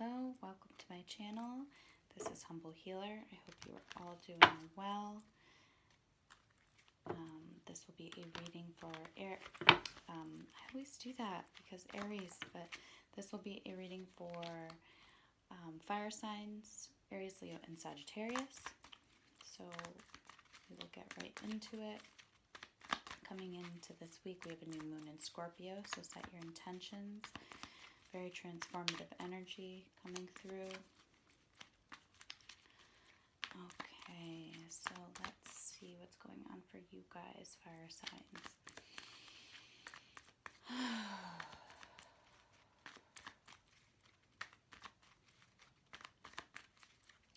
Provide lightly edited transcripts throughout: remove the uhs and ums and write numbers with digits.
Hello, welcome to my channel. This is Humble Healer. I hope you are all doing well. This will be a reading for I always do that because Aries, but this will be a reading for fire signs, Aries, Leo, and Sagittarius. So we will get right into it. Coming into this week, we have a new moon in Scorpio, so set your intentions. Very transformative energy coming through. Okay, so let's see what's going on for you guys, fire signs.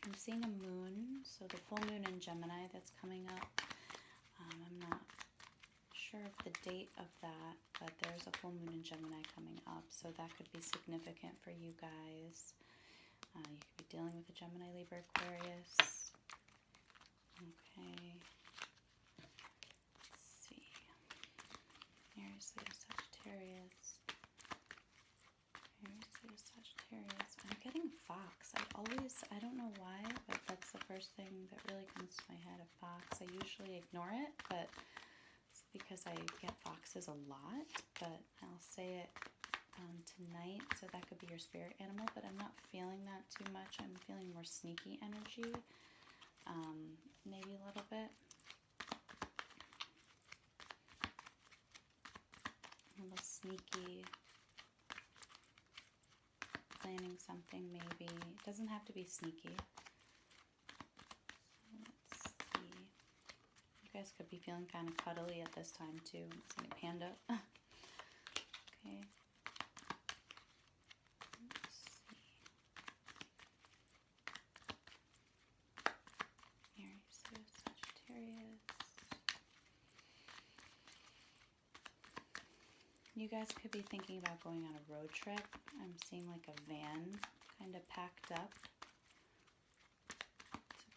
I'm seeing a moon, so the full moon in Gemini that's coming up. I'm not sure of the date of that, but there's a full moon in Gemini coming up, so that could be significant for you guys. You could be dealing with a Gemini, Libra, Aquarius. Okay. Let's see. Aries, Leo, Sagittarius. Aries, Leo, Sagittarius. I'm getting fox. I don't know why, but that's the first thing that really comes to my head, a fox. I usually ignore it, but because I get foxes a lot, but I'll say it tonight, so that could be your spirit animal, but I'm not feeling that too much. I'm feeling more sneaky energy, maybe a little bit. A little sneaky, planning something maybe. It doesn't have to be sneaky. You guys could be feeling kind of cuddly at this time too. I'm seeing a panda. Okay. Let's see. Aries, Leo, Sagittarius. You guys could be thinking about going on a road trip. I'm seeing like a van kind of packed up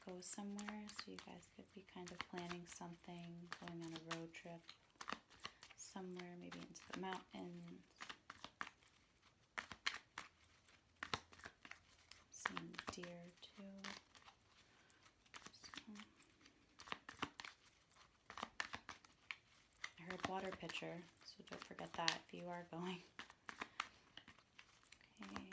go somewhere, so you guys could be kind of planning something, going on a road trip somewhere, maybe into the mountains. Seeing deer too. So, I heard water pitcher, so don't forget that if you are going. Okay.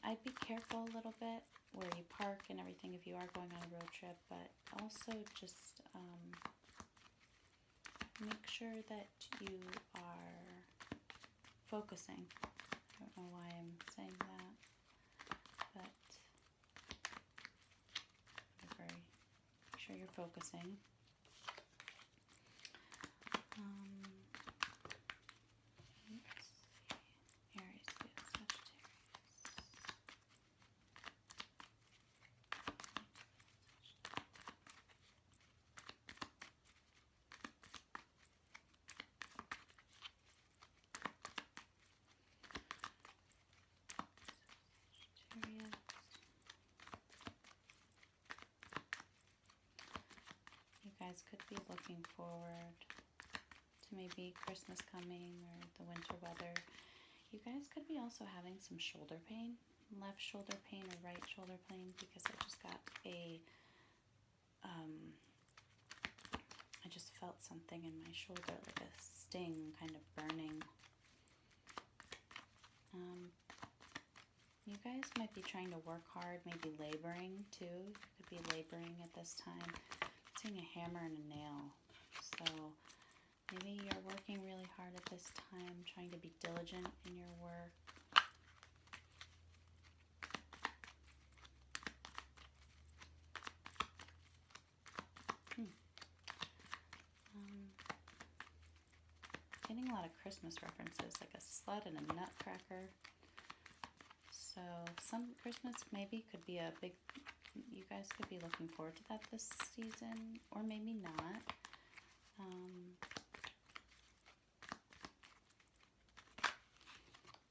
I'd be careful a little bit where you park and everything if you are going on a road trip, but also just make sure that you are focusing. I don't know why I'm saying that, but make sure you're focusing. You guys could be looking forward to maybe Christmas coming or the winter weather. You guys could be also having some shoulder pain, left shoulder pain or right shoulder pain, because I just got I just felt something in my shoulder, like a sting, kind of burning. You guys might be trying to work hard, maybe laboring too. You could be laboring at this time. I'm seeing a hammer and a nail. So maybe you're working really hard at this time, trying to be diligent in your work. Getting a lot of Christmas references, like a sled and a nutcracker. So some Christmas maybe could be a big, you guys could be looking forward to that this season, or maybe not.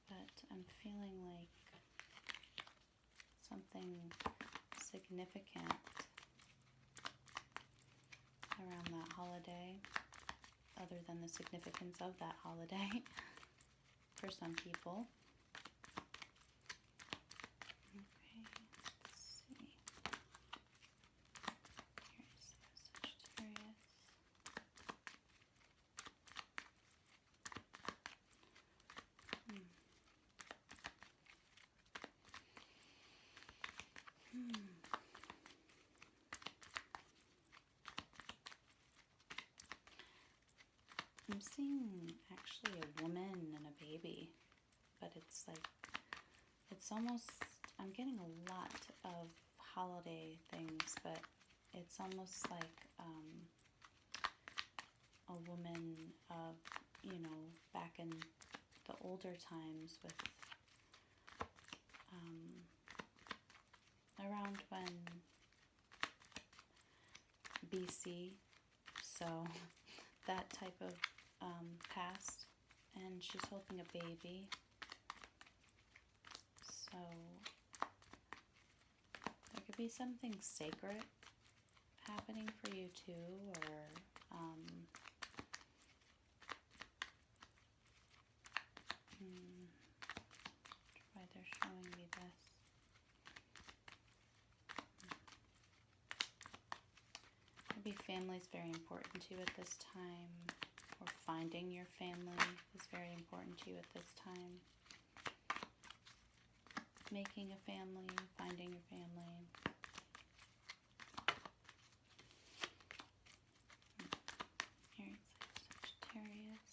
But I'm feeling like something significant around that holiday. other than the significance of that holiday for some people. Okay, let's see. Here's Sagittarius. I'm seeing actually a woman and a baby, but it's like, it's almost, I'm getting a lot of holiday things, but it's almost like a woman of, you know, back in the older times with, around when BC, so that type of past, and she's holding a baby, so there could be something sacred happening for you too, or why they're showing me this. Maybe family is very important to you at this time, or finding your family is very important to you at this time. Making a family, finding your family. Here it's Sagittarius.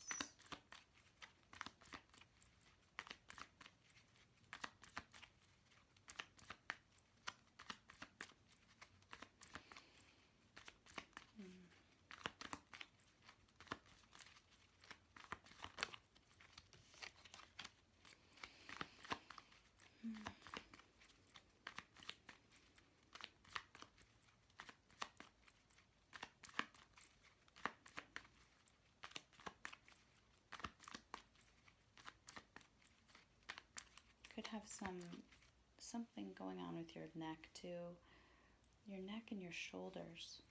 Could have something going on with your neck too. Your neck and your shoulders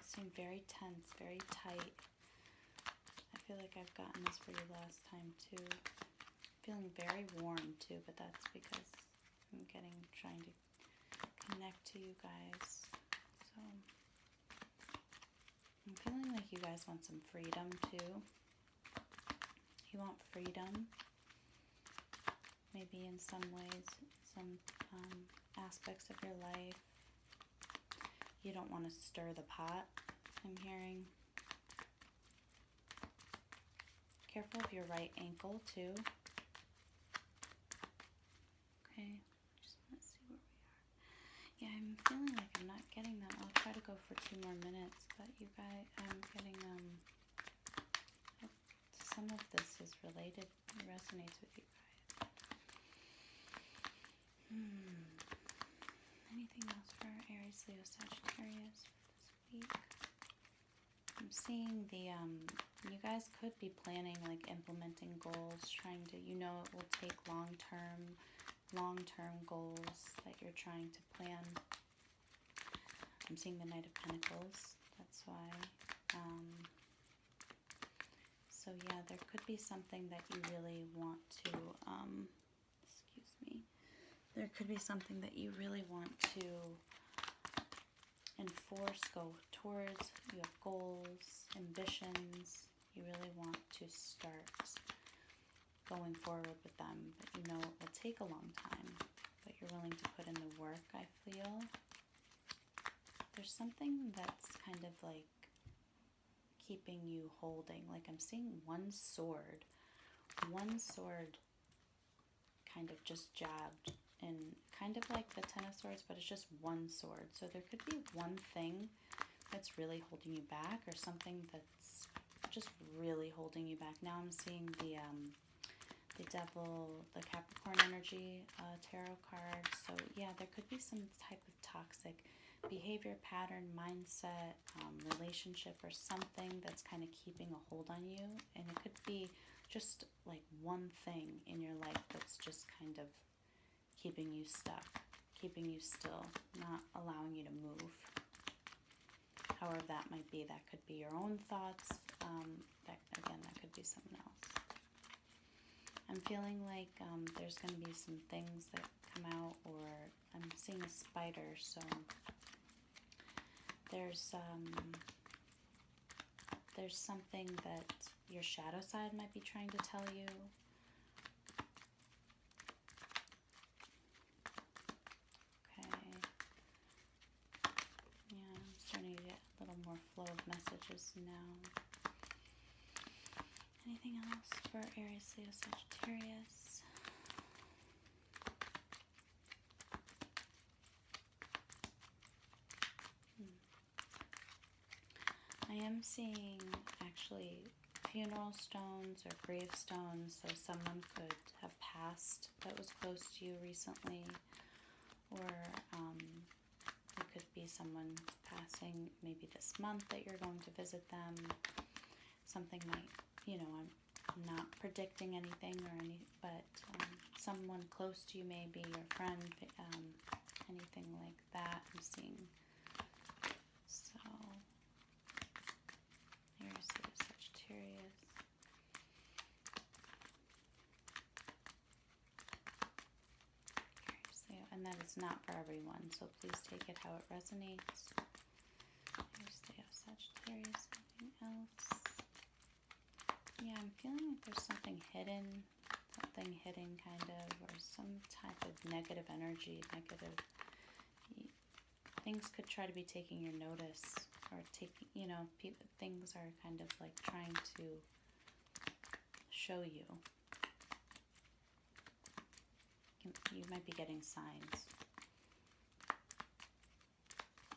seem very tense, very tight. I feel like I've gotten this for you last time too. Feeling very warm too, but that's because I'm trying to connect to you guys. So I'm feeling like you guys want some freedom too. You want freedom. Maybe in some ways, some aspects of your life. You don't want to stir the pot, I'm hearing. Careful of your right ankle too. Okay, just want to see where we are. Yeah, I'm feeling like I'm not getting them. I'll try to go for 2 more minutes, but you guys, I'm getting some of this is related, it resonates with you guys. Anything else for Aries, Leo, Sagittarius for this week? I'm seeing the, you guys could be planning, like implementing goals, trying to, you know, it will take long-term goals that you're trying to plan. I'm seeing the Knight of Pentacles, that's why. So yeah, there could be something that you really want to, excuse me. There could be something that you really want to enforce, go towards. You have goals, ambitions. You really want to start going forward with them, but you know it will take a long time, but you're willing to put in the work, I feel. There's something that's kind of like keeping you holding, like I'm seeing one sword kind of just jabbed, and kind of like the Ten of Swords, but it's just one sword. So there could be one thing that's really holding you back, or something that's just really holding you back. Now I'm seeing the Devil, the Capricorn energy tarot card. So yeah, there could be some type of toxic behavior, pattern, mindset, relationship, or something that's kind of keeping a hold on you. And it could be just like one thing in your life that's just kind of keeping you stuck, keeping you still, not allowing you to move. However that might be, that could be your own thoughts, That could be someone else. I'm feeling like there's going to be some things that come out, or I'm seeing a spider, so there's something that your shadow side might be trying to tell you. Okay. Yeah, I'm starting to get a little more flow of messages now. Anything else for Aries, Leo, Sagittarius? I am seeing actually funeral stones or gravestones, so someone could have passed that was close to you recently, or it could be someone passing maybe this month that you're going to visit them. Something might, I'm not predicting anything or but someone close to you, maybe your friend, anything like that I'm seeing. So here's the Sagittarius. And that is not for everyone, so please take it how it resonates. Here's the Sagittarius. Anything else? Yeah, I'm feeling like there's something hidden kind of, or some type of negative energy, things could try to be taking your notice, or things are kind of like trying to show you. You might be getting signs.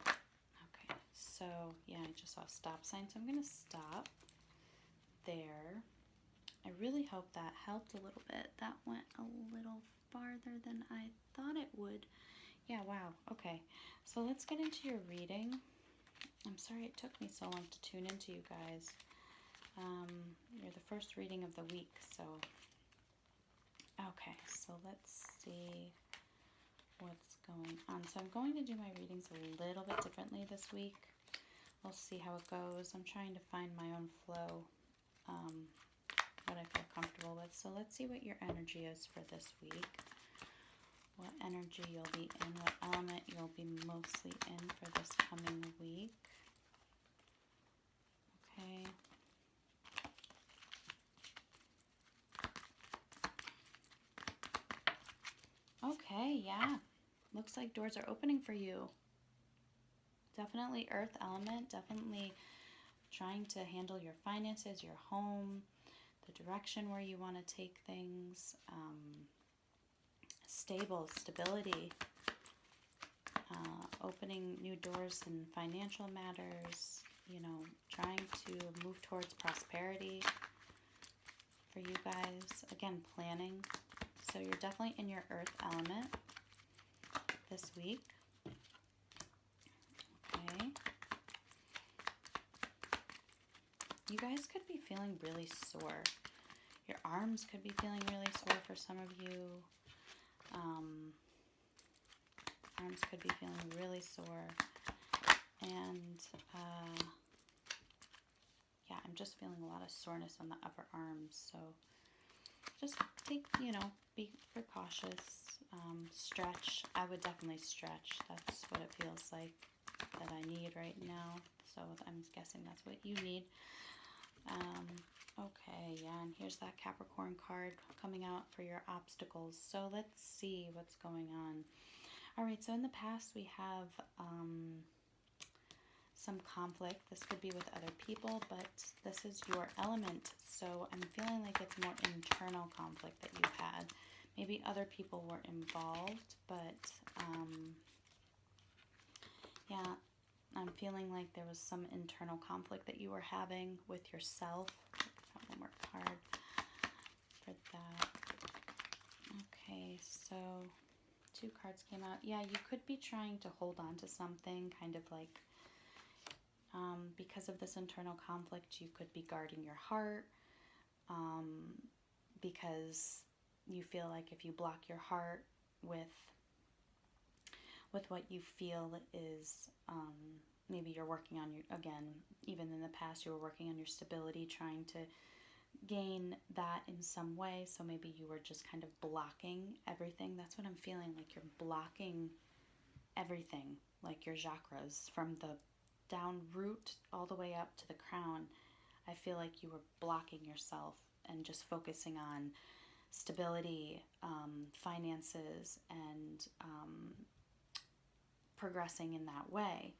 Okay, so yeah, I just saw a stop sign, so I'm going to stop there. I really hope that helped a little bit. That went a little farther than I thought it would. Yeah, wow. Okay, so let's get into your reading. I'm sorry it took me so long to tune into you guys. You're the first reading of the week, so... Okay, so let's see what's going on. So I'm going to do my readings a little bit differently this week. We'll see how it goes. I'm trying to find my own flow, what I feel comfortable with. So let's see what your energy is for this week. What energy you'll be in, what element you'll be mostly in for this coming week. Okay. Okay, yeah. Looks like doors are opening for you. Definitely earth element, definitely trying to handle your finances, your home, the direction where you want to take things, stability, opening new doors in financial matters, trying to move towards prosperity for you guys. Again, planning. So you're definitely in your earth element this week. Okay. You guys could be feeling really sore. Your arms could be feeling really sore for some of you. Arms could be feeling really sore. And yeah, I'm just feeling a lot of soreness on the upper arms. So just take, be precautious. Stretch. I would definitely stretch. That's what it feels like that I need right now. So I'm guessing that's what you need. Okay, yeah, and here's that Capricorn card coming out for your obstacles. So let's see what's going on. All right, so in the past we have some conflict. This could be with other people, but this is your element. So I'm feeling like it's more internal conflict that you've had. Maybe other people were involved, but yeah, I'm feeling like there was some internal conflict that you were having with yourself. One more card for that. Okay, so 2 cards came out. Yeah, you could be trying to hold on to something, kind of like, because of this internal conflict, you could be guarding your heart, because you feel like if you block your heart with what you feel is maybe you're working on your, again, even in the past, you were working on your stability, trying to gain that in some way. So maybe you were just kind of blocking everything. That's what I'm feeling, like you're blocking everything, like your chakras from the down root all the way up to the crown. I feel like you were blocking yourself and just focusing on stability, finances, and progressing in that way.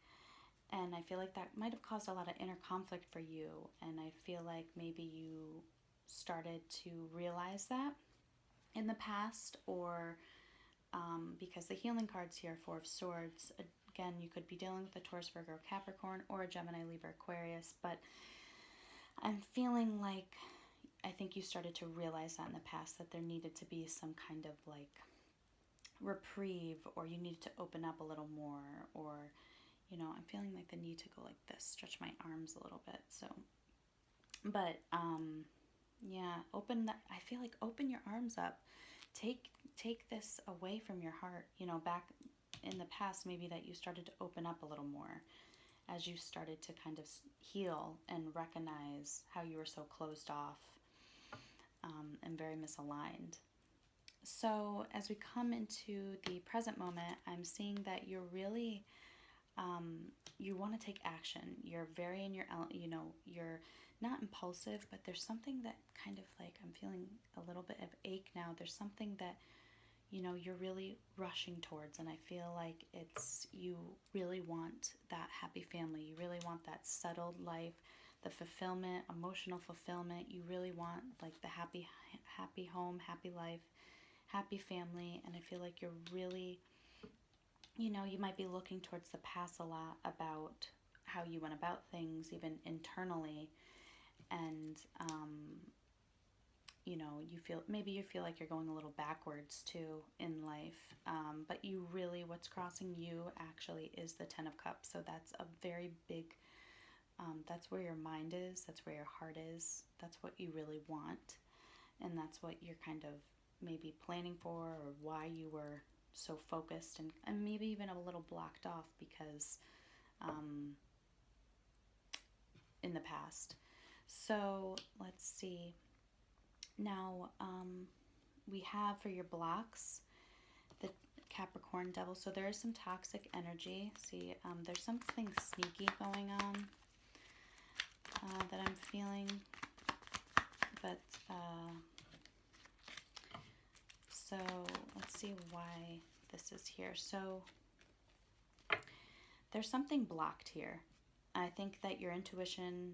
And I feel like that might have caused a lot of inner conflict for you. And I feel like maybe you started to realize that in the past, or because the healing cards here, Four of Swords, again, you could be dealing with a Taurus, Virgo, Capricorn, or a Gemini, Libra, Aquarius. But I'm feeling like I think you started to realize that in the past, that there needed to be some kind of like reprieve, or you needed to open up a little more, or I'm feeling like the need to go like this, stretch my arms a little bit. So, but yeah, I feel like open your arms up, take this away from your heart. Back in the past, maybe that you started to open up a little more as you started to kind of heal and recognize how you were so closed off, and very misaligned. So as we come into the present moment, I'm seeing that you're really, you want to take action. You're very in your, you're not impulsive, but there's something that kind of like, I'm feeling a little bit of ache now. There's something that, you're really rushing towards, and I feel like you really want that happy family. You really want that settled life, the fulfillment, emotional fulfillment. You really want like the happy home, happy life, happy family. And I feel like you're really, you might be looking towards the past a lot about how you went about things, even internally. And, you feel like you're going a little backwards too in life. But what's crossing you actually is the Ten of Cups. So that's a very big, that's where your mind is, that's where your heart is, that's what you really want. And that's what you're kind of maybe planning for, or why you were so focused and maybe even a little blocked off because in the past. So let's see. Now we have for your blocks the Capricorn Devil. So there is some toxic energy. See, there's something sneaky going on that I'm feeling. But so let's see why this is here. So there's something blocked here. I think that your intuition,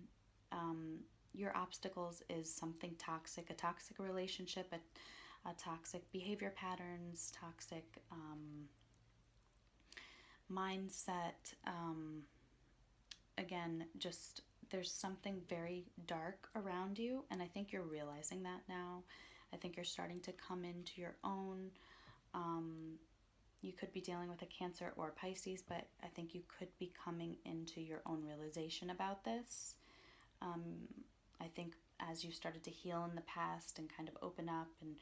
your obstacles is something toxic, a toxic relationship, a toxic behavior patterns, toxic mindset. Again, just there's something very dark around you, and I think you're realizing that now. I think you're starting to come into your own. You could be dealing with a Cancer or a Pisces, but I think you could be coming into your own realization about this. I think as you started to heal in the past and kind of open up and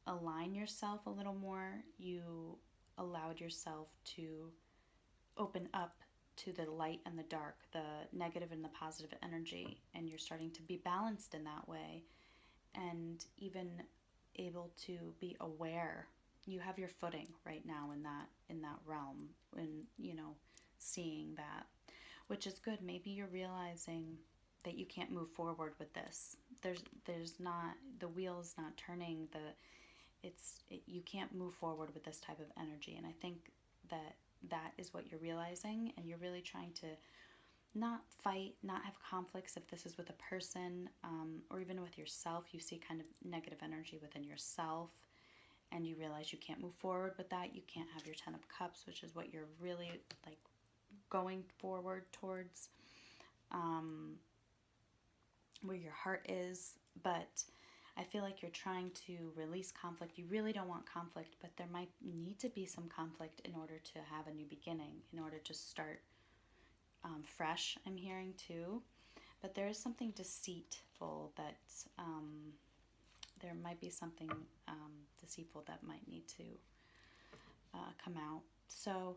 align yourself a little more, you allowed yourself to open up to the light and the dark, the negative and the positive energy, and you're starting to be balanced in that way, and even able to be aware. You have your footing right now in that realm, and seeing that, which is good. Maybe you're realizing that you can't move forward with this. There's not, the wheel's not turning. You can't move forward with this type of energy, and I think that is what you're realizing, and you're really trying to not fight, not have conflicts. If this is with a person, or even with yourself, you see kind of negative energy within yourself, and you realize you can't move forward with that. You can't have your Ten of Cups, which is what you're really like going forward towards, where your heart is. But I feel like you're trying to release conflict. You really don't want conflict, but there might need to be some conflict in order to have a new beginning, in order to start fresh, I'm hearing too. But there is something deceitful that, there might be something deceitful that might need to come out. So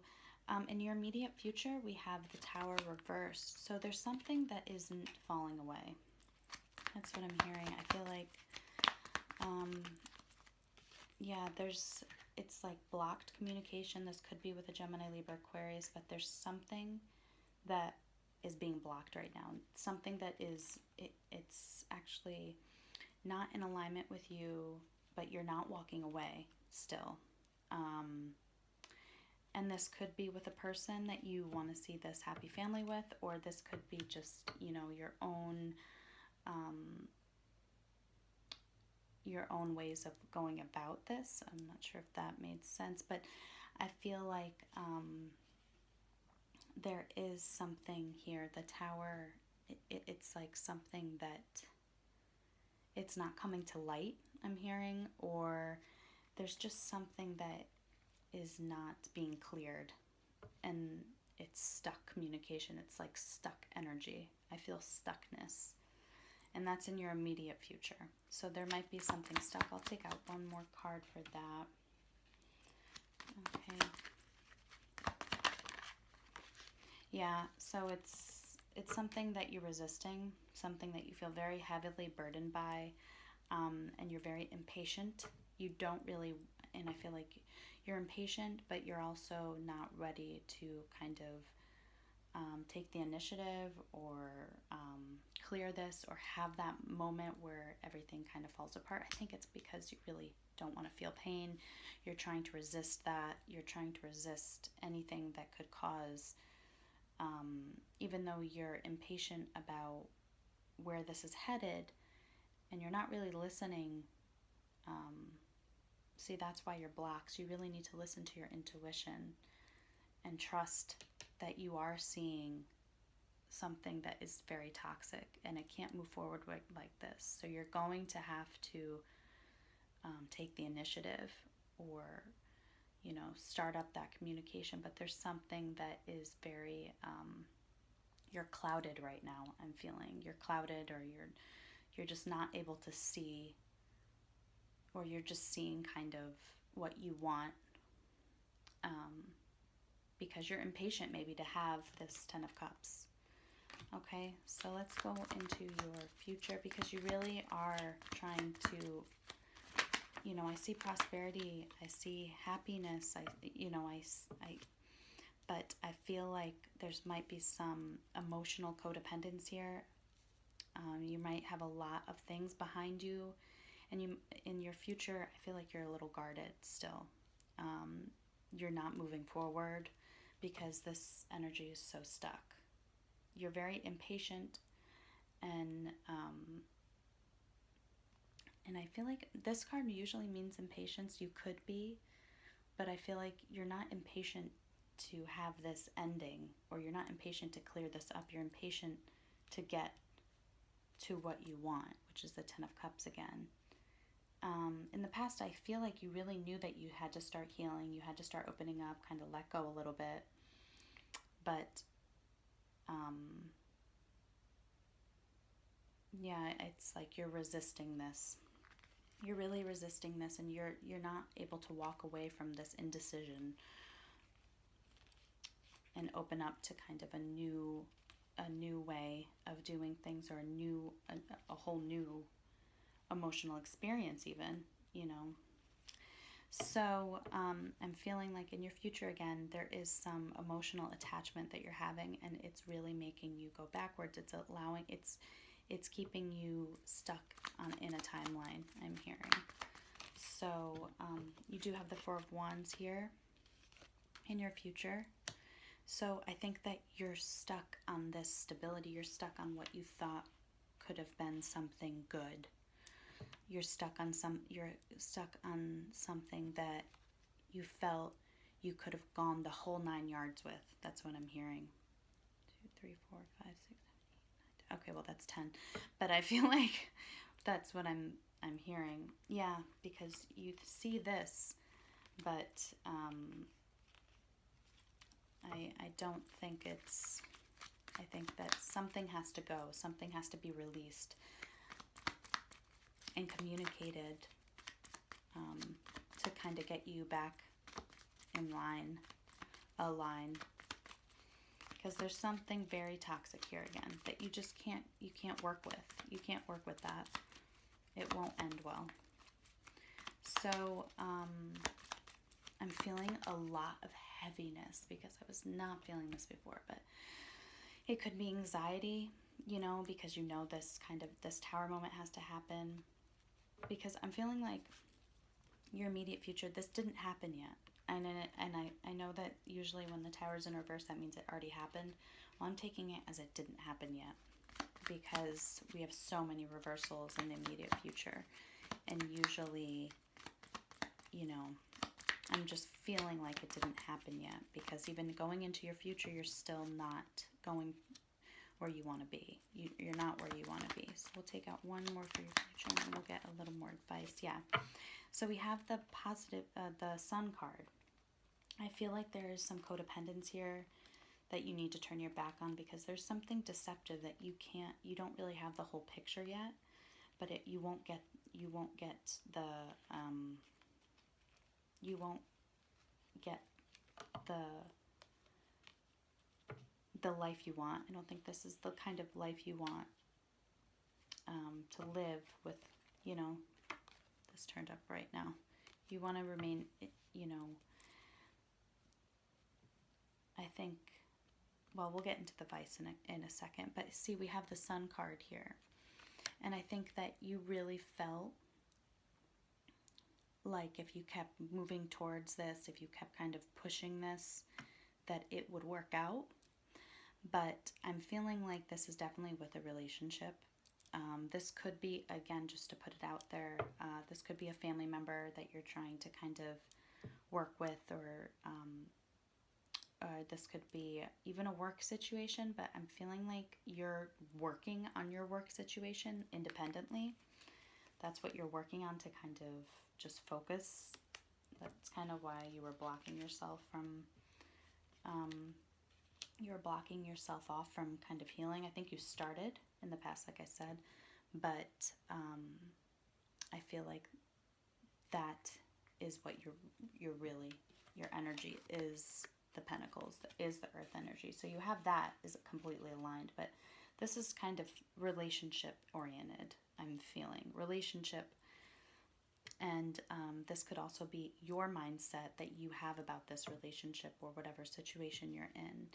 In your immediate future, we have the Tower reversed. So there's something that isn't falling away. That's what I'm hearing. I feel like, yeah, it's like blocked communication. This could be with a Gemini, Libra, Aquarius, but there's something that is being blocked right now. Something that it's actually not in alignment with you, but you're not walking away still. And this could be with a person that you want to see this happy family with, or this could be just, your own ways of going about this. I'm not sure if that made sense, but I feel like there is something here. The Tower, it's like something that it's not coming to light, I'm hearing, or there's just something that is not being cleared, and it's stuck communication. It's like stuck energy. I feel stuckness, and that's in your immediate future. So there might be something stuck. I'll take out one more card for that. Okay. Yeah, so it's something that you're resisting, something that you feel very heavily burdened by, and you're very impatient. You don't really, and I feel like you're impatient, but you're also not ready to kind of take the initiative, or clear this, or have that moment where everything kind of falls apart. I think it's because you really don't want to feel pain. You're trying to resist that. You're trying to resist anything that could cause, even though you're impatient about where this is headed, and you're not really listening. See, that's why you're blocked. So you really need to listen to your intuition and trust that you are seeing something that is very toxic, and it can't move forward like this. So you're going to have to take the initiative, or start up that communication. But there's something that is very you're clouded right now. I'm feeling you're clouded, or you're just not able to see, or you're just seeing kind of what you want, because you're impatient maybe to have this Ten of Cups. Okay, so let's go into your future, because you really are trying to, I see prosperity, I see happiness, but I feel like there's might be some emotional codependence here. You might have a lot of things behind you, and in your future, I feel like you're a little guarded still. You're not moving forward because this energy is so stuck. You're very impatient, and I feel like this card usually means impatience. You could be, but I feel like you're not impatient to have this ending, or you're not impatient to clear this up. You're impatient to get to what you want, which is the Ten of Cups again. In the past, I feel like you really knew that you had to start healing, you had to start opening up, kind of let go a little bit. But, yeah, it's like you're resisting this. You're really resisting this, and you're not able to walk away from this indecision and open up to kind of a new way of doing things, or a whole new emotional experience even, So I'm feeling like in your future, again, there is some emotional attachment that you're having, and it's really making you go backwards. It's keeping you stuck in a timeline, I'm hearing. So you do have the Four of Wands here in your future. So I think that you're stuck on this stability. You're stuck on what you thought could have been something good. You're stuck on something that you felt you could have gone the whole 9 yards with. That's what I'm hearing. 2, 3, 4, 5, 6, 7, 8, 9. Okay, well that's 10. But I feel like that's what I'm hearing. Yeah, because you see this, but I don't think it's. I think that something has to go. Something has to be released and communicated to kind of get you back in line align. Because there's something very toxic here again that you just can't work with. You can't work with that. It won't end well. So, I'm feeling a lot of heaviness because I was not feeling this before, but it could be anxiety, you know, because you know this tower moment has to happen. Because I'm feeling like your immediate future, this didn't happen yet. And I know that usually when the tower's in reverse, that means it already happened. Well, I'm taking it as it didn't happen yet because we have so many reversals in the immediate future. And usually, you know, I'm just feeling like it didn't happen yet because even going into your future, you're still not going where you want to be. You're not where you want to be. So we'll take out one more for your future and then we'll get a little more advice. Yeah. So we have the positive, the Sun card. I feel like there is some codependence here that you need to turn your back on because there's something deceptive that you don't really have the whole picture yet, but you won't get the life you want. I don't think this is the kind of life you want to live with, you know, this turned up right now. You want to remain, you know, I think, well, we'll get into the vice in a second, but see, we have the Sun card here. And I think that you really felt like if you kept moving towards this, if you kept kind of pushing this, that it would work out. But I'm feeling like this is definitely with a relationship. This could be, again, just to put it out there, this could be a family member that you're trying to kind of work with, or this could be even a work situation, but I'm feeling like you're working on your work situation independently. That's what you're working on to kind of just focus. That's kind of why you were blocking yourself from, you're blocking yourself off from kind of healing. I think you started in the past, like I said, but I feel like that is what you're really, your energy is the Pentacles, is the Earth energy. So you have that is completely aligned, but this is kind of relationship oriented. I'm feeling relationship, and this could also be your mindset that you have about this relationship or whatever situation you're in,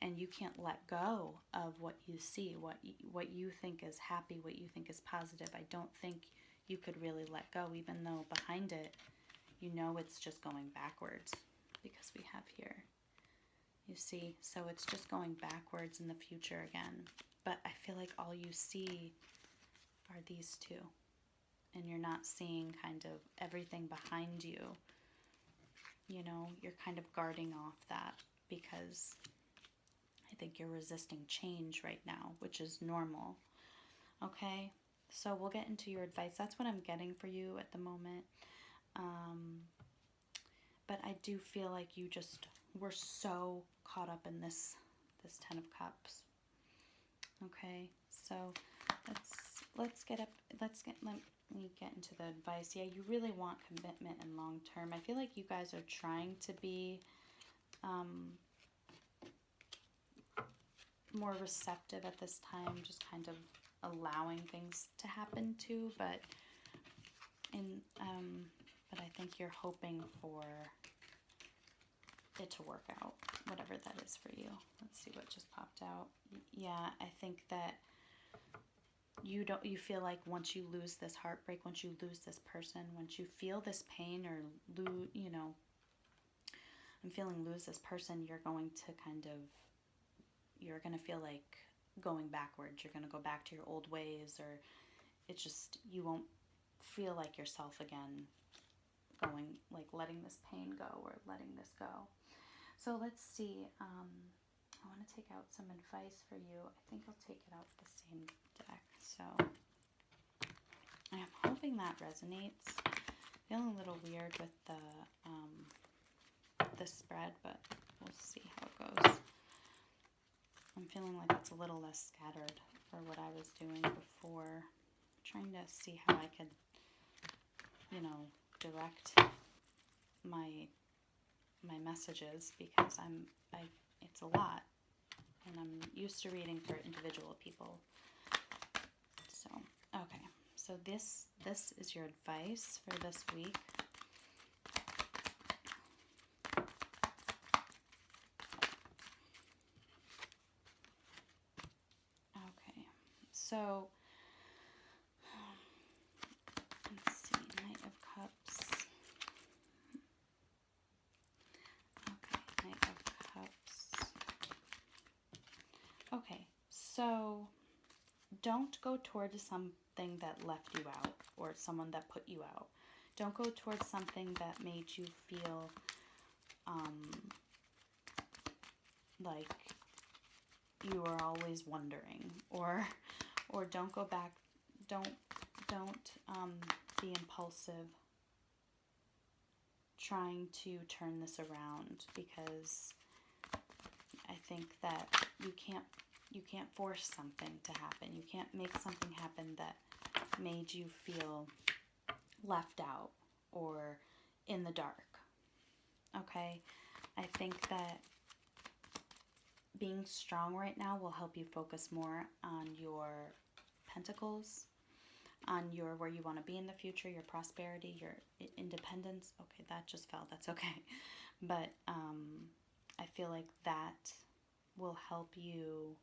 and you can't let go of what you see, what you think is happy, what you think is positive. I don't think you could really let go, even though behind it, you know, it's just going backwards, because we have here, you see, so it's just going backwards in the future again. But I feel like all you see are these two, and you're not seeing kind of everything behind you. You know, you're kind of guarding off that because I think you're resisting change right now, which is normal. Okay, so we'll get into your advice. That's what I'm getting for you at the moment. But I do feel like you just were so caught up in this Ten of Cups. Okay, so let me get into the advice. Yeah, you really want commitment and long term. I feel like you guys are trying to be more receptive at this time, just kind of allowing things to happen too, but I think you're hoping for it to work out, whatever that is for you. Let's see what just popped out. Yeah, I think that you feel like once you lose this heartbreak, once you lose this person, once you feel this pain or you know, I'm feeling lose this person, you're going to feel like going backwards. You're going to go back to your old ways, or it's just, you won't feel like yourself again, going, like letting this pain go or letting this go. So let's see. I want to take out some advice for you. I think I'll take it out with the same deck. So I'm hoping that resonates. Feeling a little weird with the spread, but we'll see how it goes. I'm feeling like it's a little less scattered for what I was doing before. I'm trying to see how I could, you know, direct my my messages because it's a lot, and I'm used to reading for individual people. So, okay. So this is your advice for this week. Okay. So let's see, Knight of Cups. Okay, Knight of Cups. Okay, so don't go towards something that left you out or someone that put you out. Don't go towards something that made you feel like you were always wondering, or don't go back. Don't be impulsive trying to turn this around, because I think that you can't force something to happen. You can't make something happen that made you feel left out or in the dark. Okay? I think that being strong right now will help you focus more on your pentacles, on your where you want to be in the future, your prosperity, your independence. Okay, that just fell. That's okay. But I feel like that will help you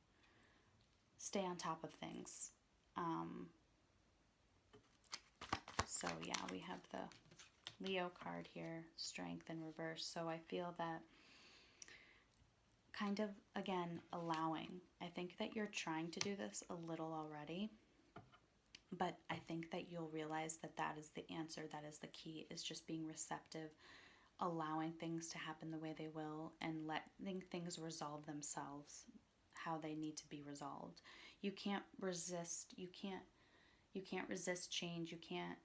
stay on top of things. So yeah, we have the Leo card here, strength in reverse. So I feel that kind of, again, allowing. I think that you're trying to do this a little already, but I think that you'll realize that that is the answer, that is the key, is just being receptive, allowing things to happen the way they will, and letting things resolve themselves how they need to be resolved. You can't resist, you can't resist change. You can't,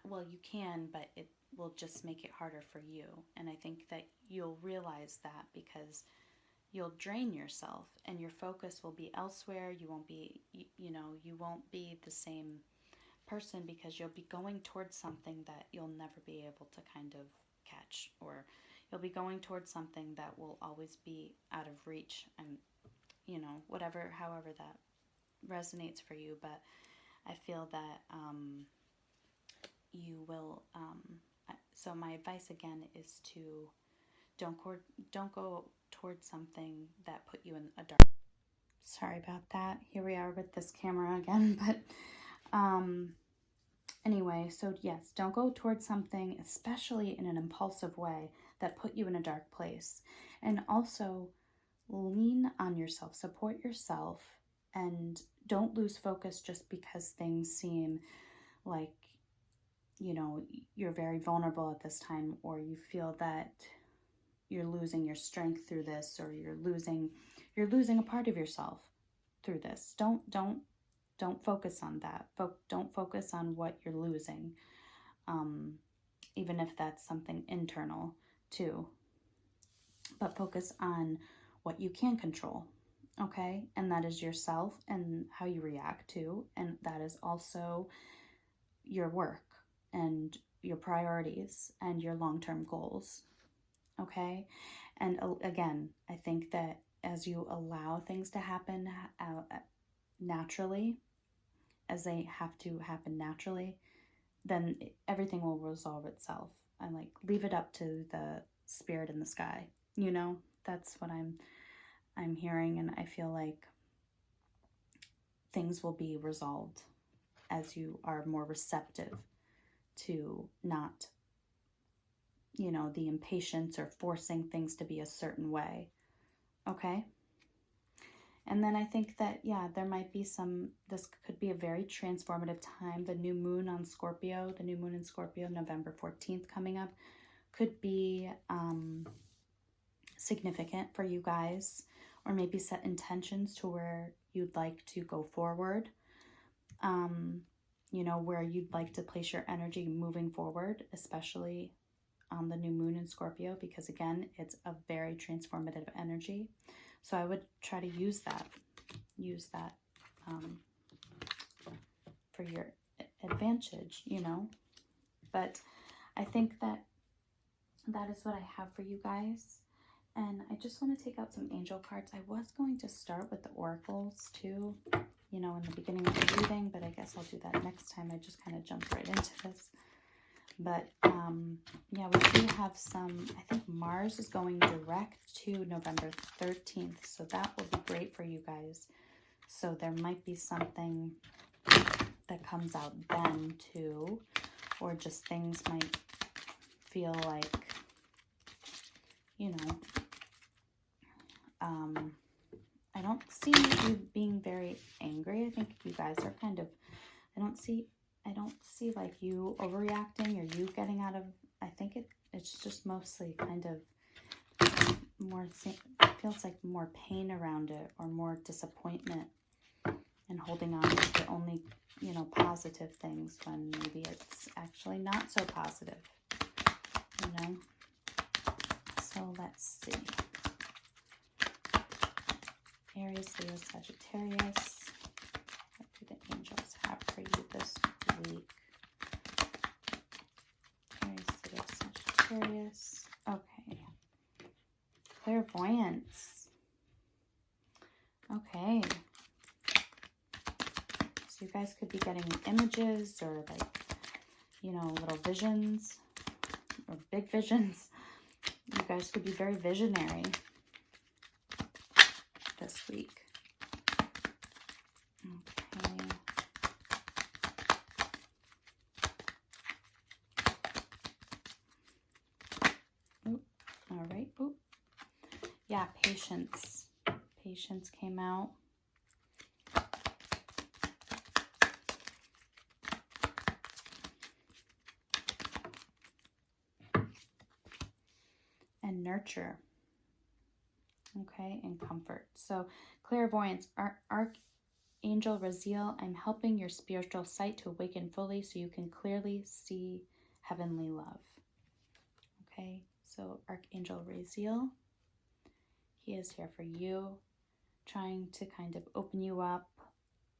well, you can, but it will just make it harder for you. And I think that you'll realize that, because you'll drain yourself and your focus will be elsewhere. You won't be, you won't be the same person, because you'll be going towards something that you'll never be able to kind of catch, or you'll be going towards something that will always be out of reach, and however that resonates for you. But I feel that you will, so my advice again is to don't go towards something that put you in a dark. Sorry about that. Here we are with this camera again. But anyway, so yes, don't go towards something, especially in an impulsive way, that put you in a dark place. And also lean on yourself, support yourself, and don't lose focus just because things seem like, you're very vulnerable at this time, or you feel that you're losing your strength through this, or you're losing a part of yourself through this. Don't focus on that. Don't focus on what you're losing, even if that's something internal too. But focus on what you can control, okay? And that is yourself and how you react to, and that is also your work and your priorities and your long-term goals, okay? And again, I think that as you allow things to happen naturally, as they have to happen naturally, then everything will resolve itself. And like, leave it up to the spirit in the sky. That's what I'm hearing, and I feel like things will be resolved as you are more receptive to not, the impatience or forcing things to be a certain way. Okay? And then I think that, yeah, there might be this could be a very transformative time. The new moon in Scorpio, November 14th coming up, could be significant for you guys, or maybe set intentions to where you'd like to go forward, where you'd like to place your energy moving forward, especially on the new moon in Scorpio, because again, it's a very transformative energy. So I would try to use that for your advantage, But I think that that is what I have for you guys. And I just want to take out some angel cards. I was going to start with the oracles too, you know, in the beginning of the reading, but I guess I'll do that next time. I just kind of jumped right into this. But yeah, we do have some, I think Mars is going direct to November 13th. So that will be great for you guys. So there might be something that comes out then too, or just things might feel like, you know, I don't see you being very angry. I think you guys are kind of, I don't see like you overreacting or you getting out of, I think it's just mostly kind of more, it feels like more pain around it, or more disappointment and holding on to the only, you know, positive things when maybe it's actually not so positive, you know. So let's see. Aries, Leo, Sagittarius. What do the angels have for you this week? Aries, Leo, Sagittarius. Okay. Clairvoyance. Okay. So you guys could be getting images or like, you know, little visions or big visions. You guys could be very visionary this week. Okay. Oop. All right. Oop. Yeah, patience. Patience came out. And nurture. Okay, and comfort. So clairvoyance, Archangel Raziel, I'm helping your spiritual sight to awaken fully so you can clearly see heavenly love. Okay, so Archangel Raziel, he is here for you, trying to kind of open you up,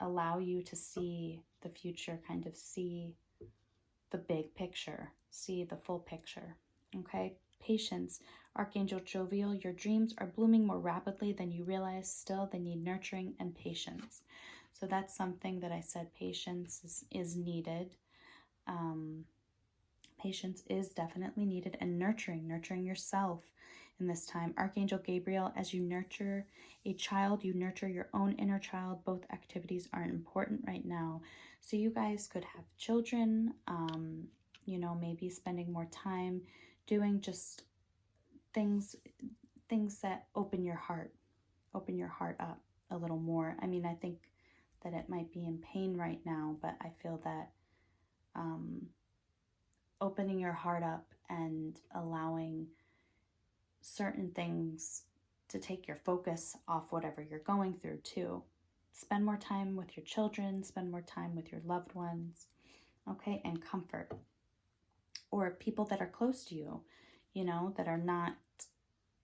allow you to see the future, kind of see the big picture, see the full picture. Okay, patience. Archangel Jovial, your dreams are blooming more rapidly than you realize. Still, they need nurturing and patience. So that's something that I said, patience is needed. Patience is definitely needed, and nurturing yourself in this time. Archangel Gabriel, as you nurture a child, you nurture your own inner child. Both activities are important right now. So you guys could have children, you know, maybe spending more time doing just things that open your heart up a little more. I mean, I think that it might be in pain right now, but I feel that opening your heart up and allowing certain things to take your focus off whatever you're going through too. Spend more time with your children, spend more time with your loved ones, okay, and comfort. Or people that are close to you, you know, that are not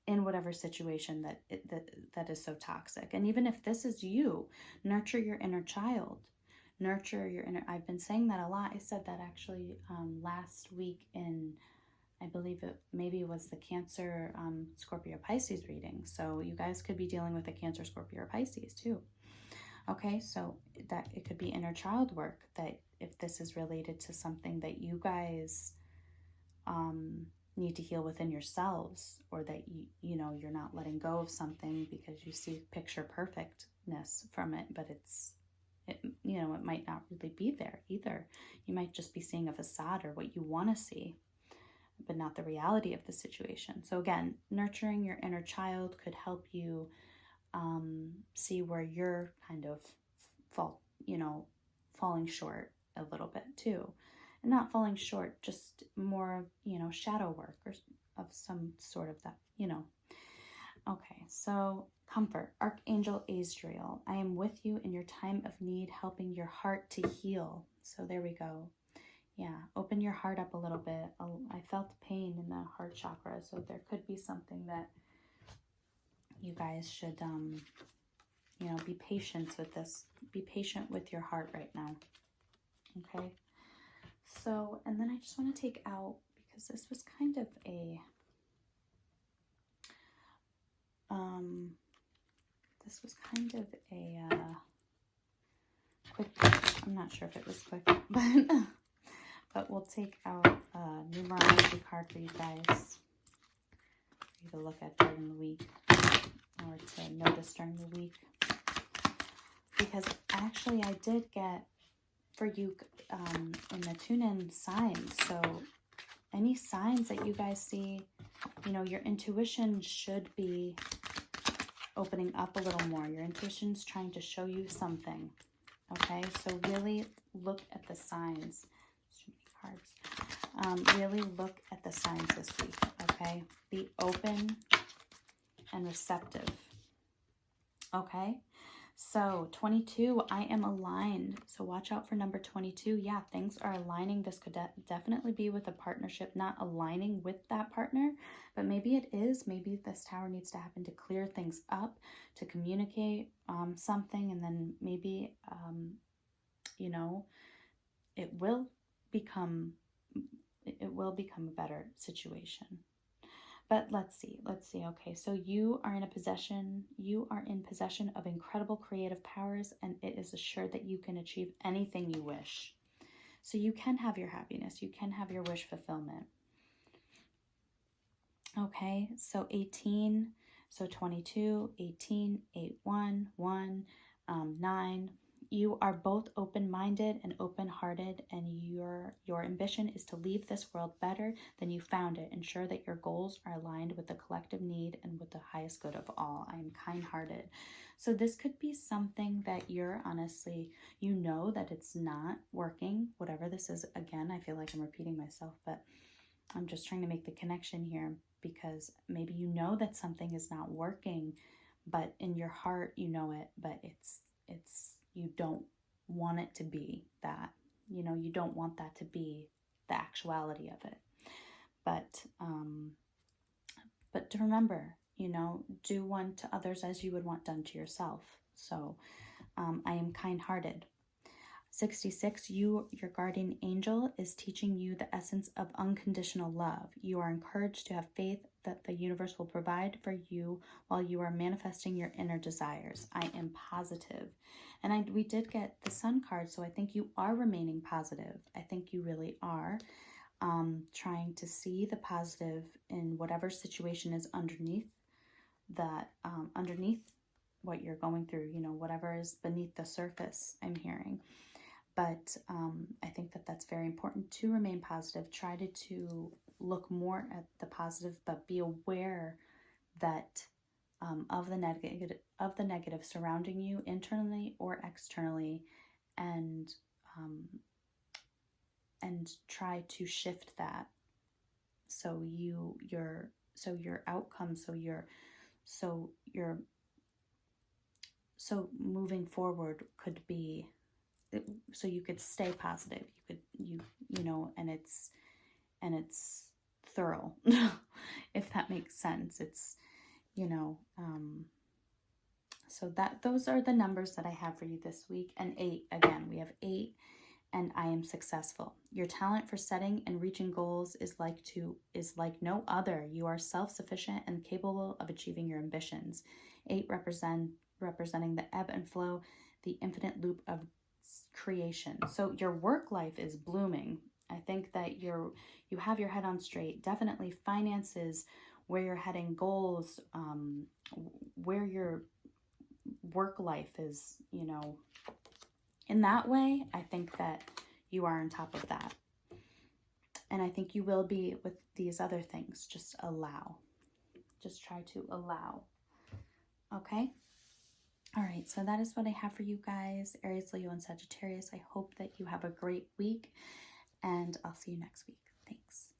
in whatever situation that is so toxic. And even if this is you, nurture your inner child. Nurture your inner, I've been saying that a lot. I said that actually last week in, I believe it was the Cancer, Scorpio, Pisces reading. So you guys could be dealing with a Cancer, Scorpio, or Pisces too. Okay, so that it could be inner child work, that if this is related to something that you guys need to heal within yourselves, or that you know, you're not letting go of something because you see picture perfectness from it, but you know, it might not really be there either. You might just be seeing a facade or what you want to see, but not the reality of the situation. So again, nurturing your inner child could help you see where you're kind of falling short a little bit too. And not falling short, just more, you know, shadow work or of some sort of that, you know. Okay, so comfort. Archangel Azrael, I am with you in your time of need, helping your heart to heal. So there we go. Yeah, open your heart up a little bit. I felt pain in the heart chakra, so there could be something that you guys should, you know, be patient with this. Be patient with your heart right now. Okay. So, and then I just want to take out, because this was kind of a this was kind of a quick, I'm not sure if it was quick, but we'll take out a numerology card for you guys for you to look at during the week, or to notice during the week. Because actually I did get for you in the tune-in signs. So any signs that you guys see, you know, your intuition should be opening up a little more. Your intuition's trying to show you something. Okay, so really look at the signs. Cards. Really look at the signs this week. Okay, be open and receptive. Okay, so 22, I am aligned. So watch out for number 22. Yeah, things are aligning. This could definitely be with a partnership not aligning with that partner, but maybe it is. Maybe this tower needs to happen to clear things up, to communicate something, and then maybe, you know, it will become a better situation. But let's see. Okay, so you are in possession of incredible creative powers, and it is assured that you can achieve anything you wish. So you can have your happiness. You can have your wish fulfillment. Okay, so 18, so 22, 18, 8, 1, 1, 9. You are both open-minded and open-hearted, and your ambition is to leave this world better than you found it. Ensure that your goals are aligned with the collective need and with the highest good of all. I am kind-hearted. So this could be something that you're honestly, you know that it's not working, whatever this is. Again, I feel like I'm repeating myself, but I'm just trying to make the connection here, because maybe you know that something is not working, but in your heart you know it, but it's you don't want it to be that. You know, you don't want that to be the actuality of it. But to remember, you know, do unto others as you would want done to yourself. So I am kind-hearted. 66, your guardian angel is teaching you the essence of unconditional love. You are encouraged to have faith that the universe will provide for you while you are manifesting your inner desires. I am positive. And we did get the Sun card, so I think you are remaining positive. I think you really are trying to see the positive in whatever situation is underneath that, underneath what you're going through, you know, whatever is beneath the surface, I'm hearing. But I think that that's very important to remain positive. Try to look more at the positive, but be aware that of the negative surrounding you internally or externally, and try to shift that. So your outcome, so moving forward could be, so you could stay positive. You know, and it's thorough, if that makes sense. It's, you know, so those are the numbers that I have for you this week. And 8, again, we have 8, and I am successful. Your talent for setting and reaching goals is like no other. You are self-sufficient and capable of achieving your ambitions. 8 representing the ebb and flow, the infinite loop of creation. So your work life is blooming. I think that you have your head on straight. Definitely finances, where you're heading, goals, where your work life is, you know, in that way. I think that you are on top of that. And I think you will be with these other things. Just allow. Just try to allow. Okay? All right, so that is what I have for you guys, Aries, Leo, and Sagittarius. I hope that you have a great week, and I'll see you next week. Thanks.